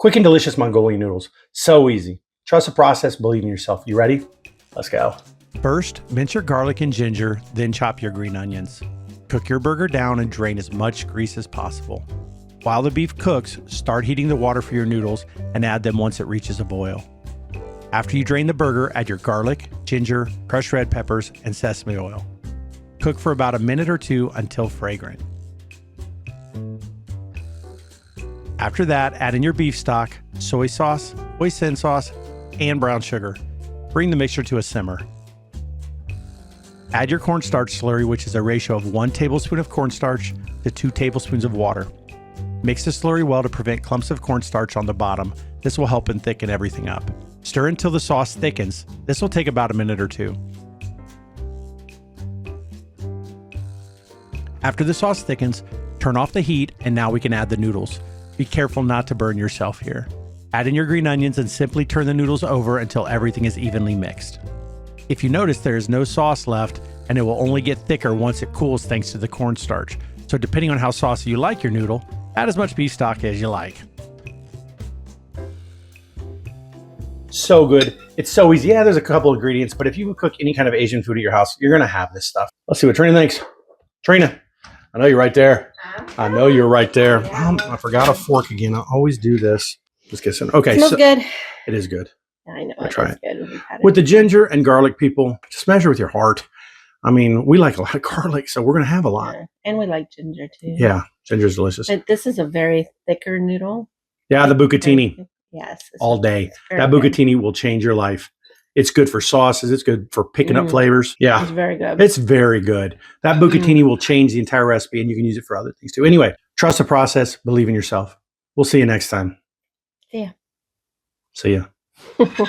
Quick and delicious Mongolian noodles. So easy. Trust the process, believe in yourself. You ready? Let's go. First, mince your garlic and ginger, then chop your green onions. Cook your burger down and drain as much grease as possible. While the beef cooks, start heating the water for your noodles and add them once it reaches a boil. After you drain the burger, add your garlic, ginger, crushed red peppers, and sesame oil. Cook for about a minute or two until fragrant. After that, add in your beef stock, soy sauce, hoisin sauce, and brown sugar. Bring the mixture to a simmer. Add your cornstarch slurry, which is a ratio of 1 tablespoon of cornstarch to 2 tablespoons of water. Mix the slurry well to prevent clumps of cornstarch on the bottom. This will help and thicken everything up. Stir until the sauce thickens. This will take about a minute or two. After the sauce thickens, turn off the heat, and now we can add the noodles. Be careful not to burn yourself here. Add in your green onions and simply turn the noodles over until everything is evenly mixed. If you notice, there is no sauce left, and it will only get thicker once it cools thanks to the cornstarch. So depending on how saucy you like your noodle, add as much beef stock as you like. So good. It's so easy. Yeah, there's a couple ingredients, but if you cook any kind of Asian food at your house, you're going to have this stuff. Let's see what Trina thinks. Trina, I know you're right there. I know you're right there. I forgot a fork again. I always do this. Just get some. Okay. Smells good. It is good. I know. I'll try it. Good. With the ginger and garlic, people, just measure with your heart. I mean, we like a lot of garlic, so we're going to have a lot. Yeah. And we like ginger too. Yeah, ginger is delicious. But this is a very thicker noodle. Yeah, the bucatini. Yes. All day. That bucatini will change your life. It's good for sauces. It's good for picking up flavors. Yeah. It's very good. It's very good. That bucatini will change the entire recipe, and you can use it for other things too. Anyway, trust the process. Believe in yourself. We'll see you next time. See ya. See ya.